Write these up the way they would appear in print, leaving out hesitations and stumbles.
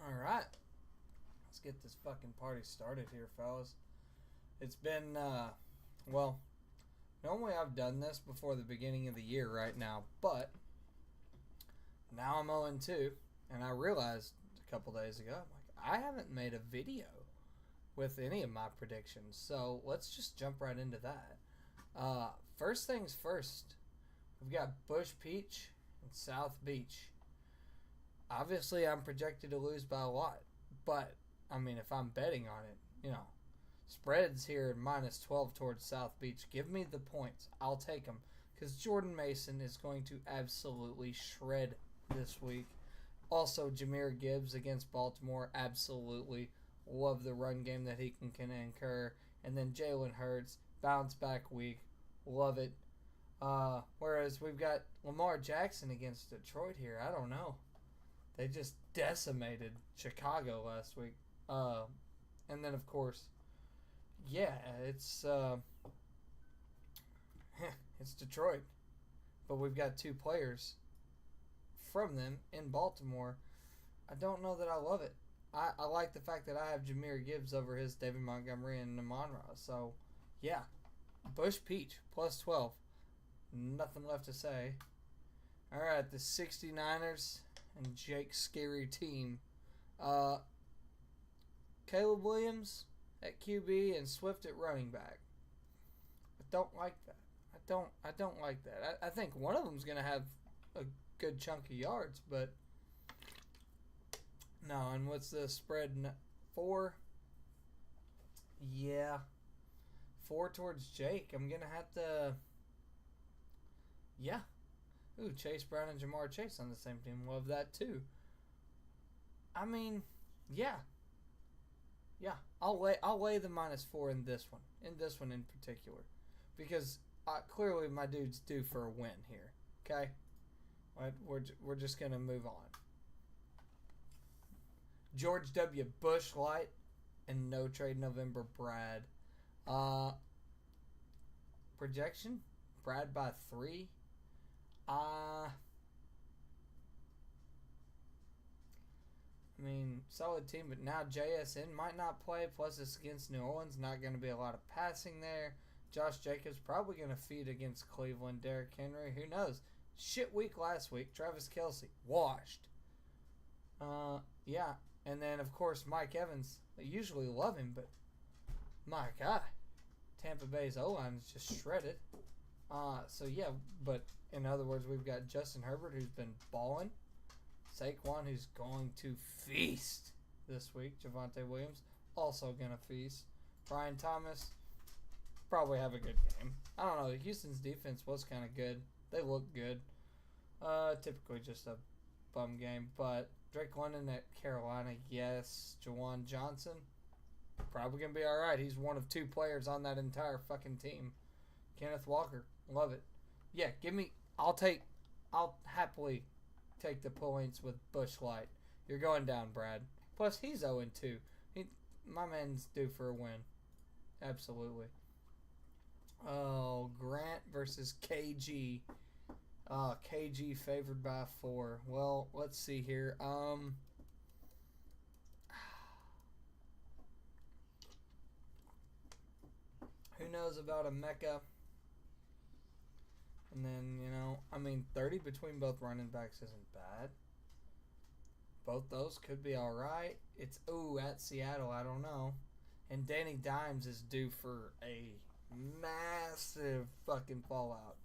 Alright, let's get this fucking party started here, fellas. It's been, well, normally I've done this before the beginning of the year right now, but now I'm 0-2, and I realized a couple days ago, I haven't made a video with any of my predictions, so let's just jump right into that. First things first, we've got Bush Peach and South Beach. Obviously, I'm projected to lose by a lot, but I mean, if I'm betting on it, spreads here minus 12 towards South Beach. Give me the points. I'll take them because Jordan Mason is going to absolutely shred this week. Also, Jahmyr Gibbs against Baltimore, absolutely love the run game that he can incur. And then Jalen Hurts, bounce back week, love it. Whereas we've got Lamar Jackson against Detroit here. I don't know. They just decimated Chicago last week. And then, of course, it's it's Detroit. But we've got two players from them in Baltimore. I don't know that I love it. I like the fact that I have Jahmyr Gibbs over his David Montgomery and Amon-Ra. So, yeah. Bush Peach, plus 12. Nothing left to say. All right, the 69ers and Jake's scary team. Caleb Williams at QB and Swift at running back. I don't like that. I don't like that. I think one of them's going to have a good chunk of yards, but no. And what's the spread? 4? Yeah. 4 towards Jake. I'm going to have to... Yeah. Ooh, Chase Brown and Jamar Chase on the same team. Love that too. I mean, yeah. Yeah. I'll lay the minus 4 in this one. In this one in particular. Because clearly my dude's due for a win here. Okay? We're just going to move on. George W. Bush Light and No Trade November Brad. Projection? Brad by 3. I mean, solid team, but now JSN might not play. Plus, it's against New Orleans. Not going to be a lot of passing there. Josh Jacobs probably going to feed against Cleveland. Derrick Henry, who knows? Shit week last week. Travis Kelce, washed. Yeah. And then, of course, Mike Evans. I usually love him, but my God. Tampa Bay's O-line is just shredded. So, yeah, but in other words, we've got Justin Herbert, who's been balling. Saquon, who's going to feast this week. Javonte Williams, also going to feast. Brian Thomas, probably have a good game. I don't know. Houston's defense was kind of good. They look good. Typically just a bum game. But Drake London at Carolina, yes. Jawan Johnson, probably going to be all right. He's one of 2 players on that entire fucking team. Kenneth Walker, love it. Yeah, I'll happily take the points with Bush Light. You're going down, Brad. Plus, he's 0-2. My man's due for a win. Absolutely. Oh, Grant versus KG. KG favored by 4. Well, let's see here. Who knows about a Mecca? And then, 30 between both running backs isn't bad. Both those could be all right. It's, at Seattle, I don't know. And Danny Dimes is due for a massive fucking fallout.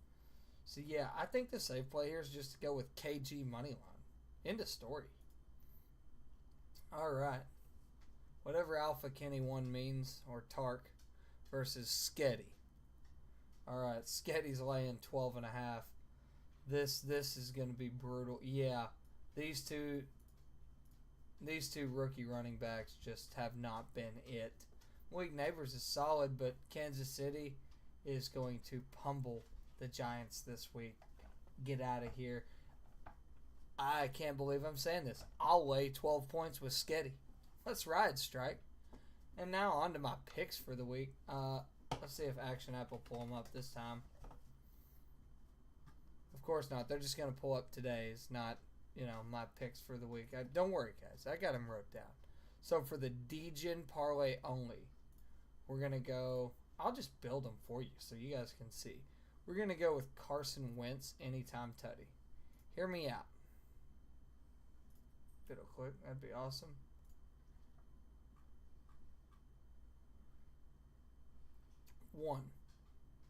So, yeah, I think the safe play here is just to go with KG moneyline. End of story. All right. Whatever Alpha Kenny 1 means, or Tark, versus Sketty. All right, Sketty's laying 12.5. This is going to be brutal. Yeah, these two rookie running backs just have not been it. Malik Neighbors is solid, but Kansas City is going to pummel the Giants this week. Get out of here. I can't believe I'm saying this. I'll lay 12 points with Sketty. Let's ride, Strike. And now on to my picks for the week. Let's see if Action App will pull them up this time. Of course not. They're just going to pull up today's, not my picks for the week. Don't worry, guys. I got them wrote down. So for the DGen parlay only, we're going to go. I'll just build them for you so you guys can see. We're going to go with Carson Wentz anytime tutty. Hear me out. If it'll click, that'd be awesome. One.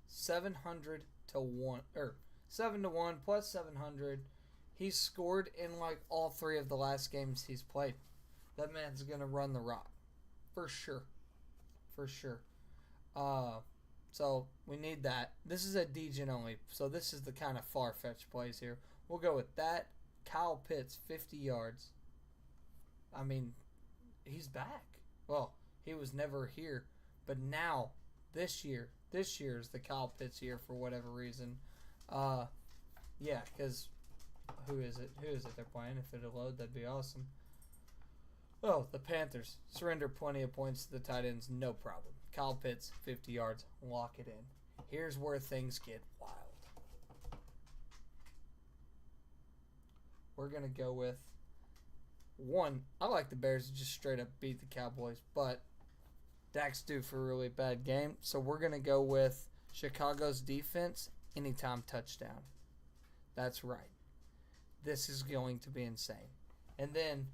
700 to 1. Or 7 to 1 plus 700. He's scored in like all 3 of the last games he's played. That man's going to run the rock. For sure. For sure. So we need that. This is a DGen only. So this is the kind of far-fetched plays here. We'll go with that. Kyle Pitts, 50 yards. I mean, he's back. Well, he was never here. But now, this year is the Kyle Pitts year for whatever reason. Yeah, because who is it? They're playing? If it'll load, that'd be awesome. Oh, the Panthers. Surrender plenty of points to the tight ends, no problem. Kyle Pitts, 50 yards. Lock it in. Here's where things get wild. We're going to go with one. I like the Bears to just straight up beat the Cowboys, but Dak's due for a really bad game. So we're going to go with Chicago's defense, anytime touchdown. That's right. This is going to be insane. And then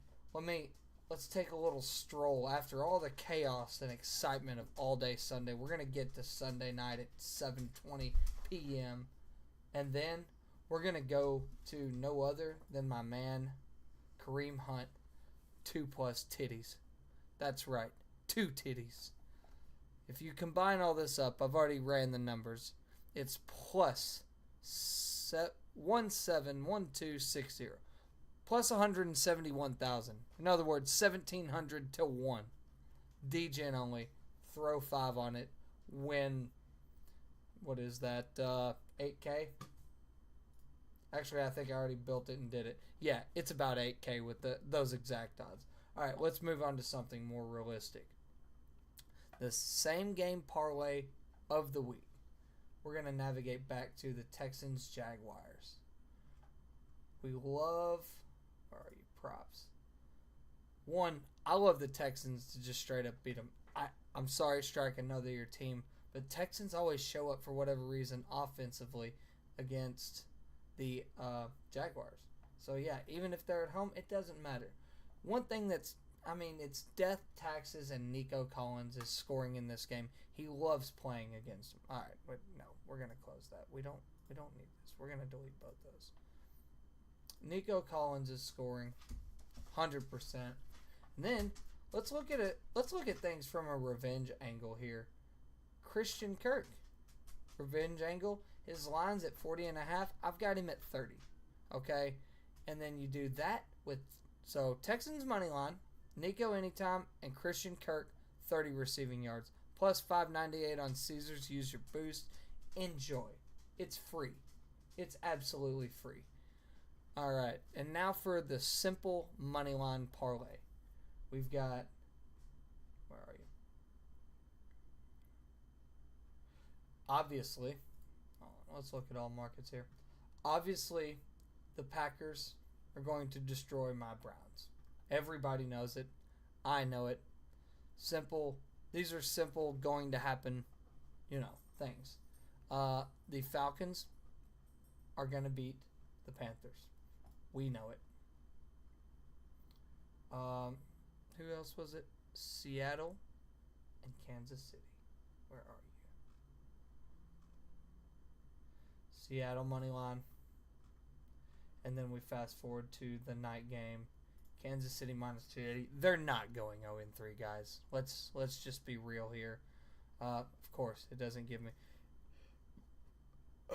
let's take a little stroll after all the chaos and excitement of all day Sunday. We're going to get to Sunday night at 7:20 p.m. And then we're going to go to no other than my man, Kareem Hunt, 2+ titties. That's right, 2 titties. If you combine all this up, I've already ran the numbers. It's plus 171260. Plus 171,000. In other words, 1,700 to 1. DGen only. Throw 5 on it. Win. What is that? 8K? Actually, I think I already built it and did it. Yeah, it's about 8K with those exact odds. All right, let's move on to something more realistic. The same game parlay of the week. We're going to navigate back to the Texans-Jaguars. We love... Where are you? Props. One, I love the Texans to just straight up beat them. I'm sorry, Strike, I know they're your team, but Texans always show up for whatever reason offensively against the Jaguars. So, yeah, even if they're at home, it doesn't matter. One thing it's Death, Taxes, and Nico Collins is scoring in this game. He loves playing against them. All right, but no, we're going to close that. We don't need this. We're going to delete both those. Nico Collins is scoring 100%. And then let's look at it. Let's look at things from a revenge angle here. Christian Kirk, revenge angle. His line's at 40.5. I've got him at 30. Okay, and then you do that with Texans money line, Nico anytime, and Christian Kirk 30 receiving yards plus 598 on Caesars. Use your boost. Enjoy. It's free. It's absolutely free. All right, and now for the simple money line parlay. We've got, where are you? Obviously, let's look at all markets here. Obviously, the Packers are going to destroy my Browns. Everybody knows it. I know it. Simple. These are simple, going to happen, things. The Falcons are going to beat the Panthers. We know it. Who else was it? Seattle and Kansas City. Where are you? Seattle money line. And then we fast forward to the night game. Kansas City minus 280. They're not going 0-3, guys. Let's just be real here. Of course, it doesn't give me...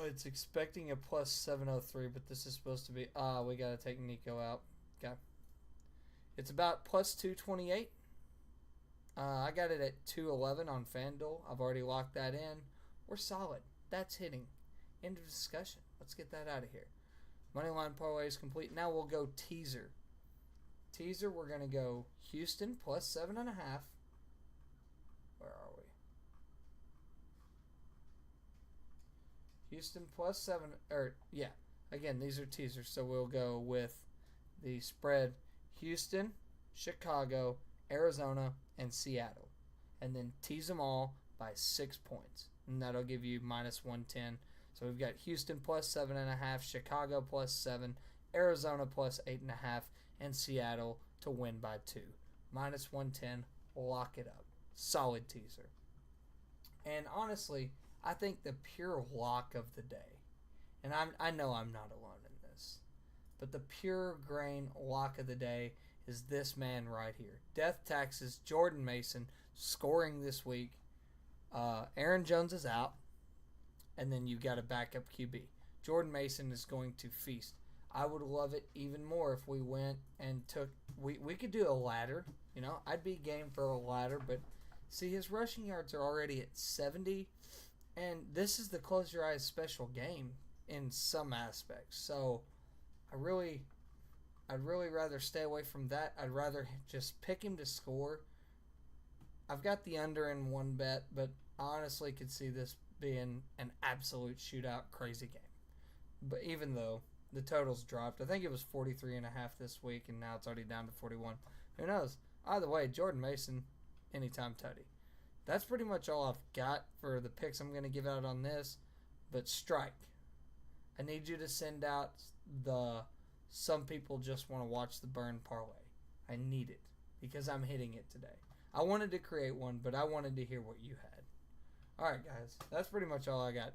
it's expecting a plus 703, but this is supposed to be... we got to take Nico out. Okay. It's about plus 228. I got it at 211 on FanDuel. I've already locked that in. We're solid. That's hitting. End of discussion. Let's get that out of here. Moneyline parlay is complete. Now we'll go teaser. Teaser, we're going to go Houston plus 7.5. Where are we? Houston plus 7. Again, these are teasers, so we'll go with the spread Houston, Chicago, Arizona, and Seattle. And then tease them all by 6 points. And that'll give you minus 110. So we've got Houston plus 7.5, Chicago plus 7, Arizona plus 8.5, and Seattle to win by 2. Minus 110, lock it up. Solid teaser. And honestly, I think the pure lock of the day, and I know I'm not alone in this, but the pure grain lock of the day is this man right here. Death taxes Jordan Mason scoring this week. Aaron Jones is out, and then you got a backup QB. Jordan Mason is going to feast. I would love it even more if we went and took. We could do a ladder. You know, I'd be game for a ladder, but see, his rushing yards are already at 70, and this is the close your eyes special game in some aspects. So I'd really rather stay away from that. I'd rather just pick him to score. I've got the under in one bet, but I honestly could see this being an absolute shootout, crazy game. But even though the totals dropped, I think it was 43.5 this week, and now it's already down to 41. Who knows? Either way, Jordan Mason, anytime tutty. That's pretty much all I've got for the picks I'm going to give out on this. But strike. I need you to send out the some people just want to watch the burn parlay. I need it because I'm hitting it today. I wanted to create one, but I wanted to hear what you had. All right, guys. That's pretty much all I got.